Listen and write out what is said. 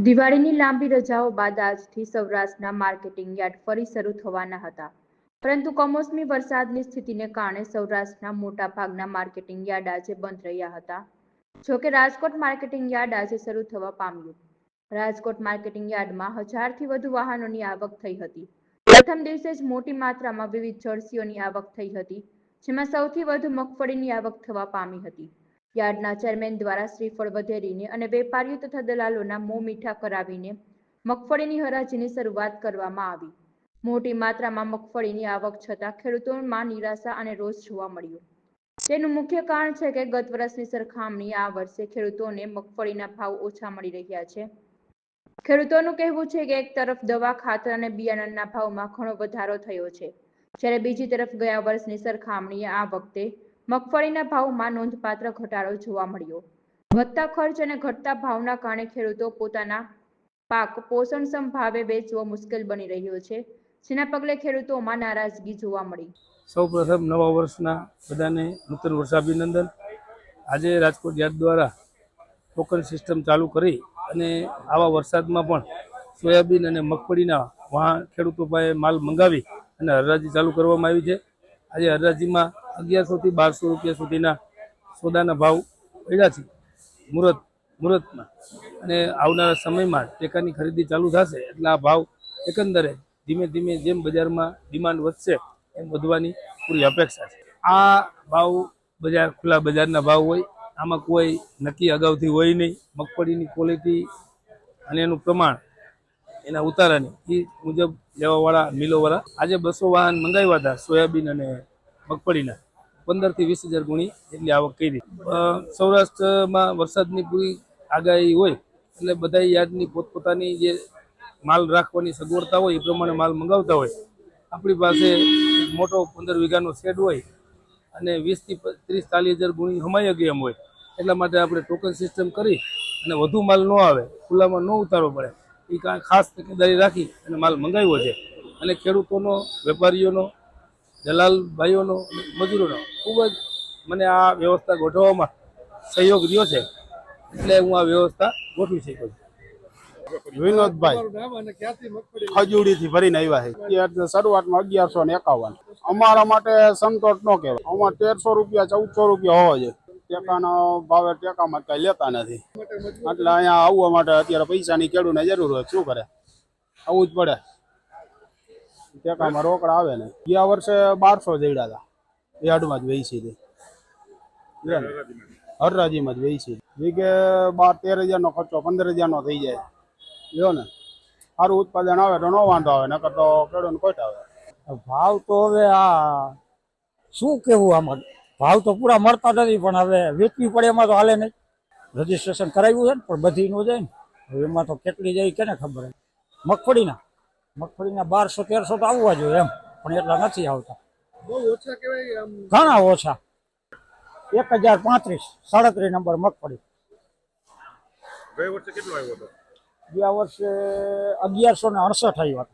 દિવાળીની લાંબી રજાઓ બાદ આજથી સૌરાષ્ટ્રના માર્કેટિંગ યાર્ડ ફરી શરૂ થવાના હતા, પરંતુ કમોસમી વરસાદની સ્થિતિને કારણે સૌરાષ્ટ્રના મોટાભાગના માર્કેટિંગ યાર્ડ આજે બંધ રહ્યા હતા. જોકે રાજકોટ માર્કેટિંગ યાર્ડ આજે શરૂ થવા પામ્યું. રાજકોટ માર્કેટિંગ યાર્ડમાં 1000થી વધુ વાહનોની આવક થઈ હતી. પ્રથમ દિવસે જ મોટી માત્રામાં વિવિધ જર્સીઓની આવક થઈ હતી, જેમાં સૌથી વધુ મગફળીની આવક થવા પામી હતી. યાર્ડના ચેરમેન દ્વારા શ્રીફળ વધેરીને અને વેપારીઓ તથા દલાલોના મોં મીઠા કરાવીને મગફળીની હરાજીની શરૂઆત કરવામાં આવી. મોટી માત્રામાં મગફળીની આવક છતાં ખેડૂતોમાં નિરાશા અને રોષ જોવા મળ્યો. તેનું મુખ્ય કારણ છે કે ગત વર્ષની સરખામણીએ આ વર્ષે ખેડૂતોને મગફળીના ભાવ ઓછા મળી રહ્યા છે. ખેડૂતોનું કહેવું છે કે એક તરફ દવા, ખાતર અને બિયારણના ભાવમાં ઘણો વધારો થયો છે, જ્યારે બીજી તરફ ગયા વર્ષની સરખામણીએ આ વખતે મગફળીના ભાવમાં નોંધપાત્ર ઘટાડો જોવા મળ્યો. વધતા ખર્ચ અને ઘટતા ભાવના કારણે ખેડૂતો પોતાના પાક પોષણક્ષમ ભાવે વેચવો મુશ્કેલ બની રહ્યો છે, જેના પગલે ખેડૂતોમાં નારાજગી જોવા મળી. સૌપ્રથમ નવા વર્ષના બધાને નૂતન વર્ષાભિનંદન. આજે રાજકોટ યાર્ડ દ્વારા ટોકન સિસ્ટમ ચાલુ કરી અને આવા વરસાદમાં પણ સોયાબીન અને મગફળીના વાહન ખેડૂતો પાસે માલ મંગાવી અને હરાજી ચાલુ કરવામાં આવી છે. આજે હરાજીમાં 1100થી 1200 રૂપિયા સુધીના સોદાના ભાવ પડ્યા છે મુહૂર્તમાં, અને આવનારા સમયમાં ટેકાની ખરીદી ચાલુ થશે એટલે આ ભાવ એકંદરે ધીમે ધીમે જેમ બજારમાં ડિમાન્ડ વધશે એમ વધવાની પૂરી અપેક્ષા છે. આ ભાવ બજાર ખુલ્લા બજારના ભાવ હોય, આમાં કોઈ નક્કી અગાઉથી હોય નહીં. મગફળીની ક્વોલિટી અને એનું પ્રમાણ એના ઉતારાની એ મુજબ લેવાવાળા મિલોવાળા આજે 200 વાહન મંગાવ્યા હતા સોયાબીન અને મગફળીના. 15થી 20,000 ગુણી એટલી આવક કરી. સૌરાષ્ટ્રમાં વરસાદની પૂરી આગાહી હોય એટલે બધા યાર્ડની પોતપોતાની જે માલ રાખવાની સગવડતા હોય એ પ્રમાણે માલ મંગાવતા હોય. આપણી પાસે મોટો 15 વીઘાનો શેડ હોય અને 20થી 30-40,000 ગુણી હમાઈ ગઈ એમ હોય, એટલા માટે આપણે ટોકન સિસ્ટમ કરી અને વધુ માલ ન આવે, ખુલ્લામાં ન ઉતારવો પડે એ ખાસ તકેદારી રાખી અને માલ મંગાવ્યો છે. અને ખેડૂતોનો, વેપારીઓનો, દલાલ ભાઈઓનો, મજૂરોનો ખૂબ જ મને આ વ્યવસ્થા ગોઠવવામાં સહયોગ રહ્યો છે, એટલે હું આ વ્યવસ્થા ગોઠવી શકું છું. વિનોદભાઈ ખજૂરીથી ભરીને આવ્યા છે. શરૂઆતમાં 1151. અમારા માટે સંતોષ ન કહેવાય. અમારે 1300 રૂપિયા 1400 રૂપિયા હોવા જોઈએ. ટેકાનો ભાવે ટેકામાં કઈ લેતા નથી, એટલે અહીંયા આવવા માટે અત્યારે પૈસાની ખેડૂતને જરૂર હોય, શું કરે, આવવું જ પડે. ટેકામાં રોકડા આવે ને. ગયા વર્ષે 1200 જડ્યા હતા યાર્ડમાં જ વેચી હતી, હરરાજીમાં જ વેચી. વીઘે 12-13 હજારનો ખર્ચો 15 હજારનો થઈ જાય. જો ને સારું ઉત્પાદન આવે તો ન વાંધો આવે, નકર તો ખેડૂતને ખોટ આવે. ભાવ તો હવે આ શું કેવું, આમાં ભાવ તો પૂરા મળતા નથી, પણ હવે વેચવી પડે એમાં તો હાલે નહીં. રજીસ્ટ્રેશન કરાવ્યું છે ને, પણ બધીનું જાય ને, હવે એમાં તો કેટલી જાય કેને ખબર. મગફળીના 1200-1300 તો આવવા જોઈએ એમ, પણ એટલા નથી આવતા. બહુ ઓછા કહેવાય, ઘણા ઓછા. 1035 37 નંબર મગફળી. ગયા વર્ષે કેટલો આવ્યો હતો? ગયા વર્ષે 1168 આવ્યો હતો.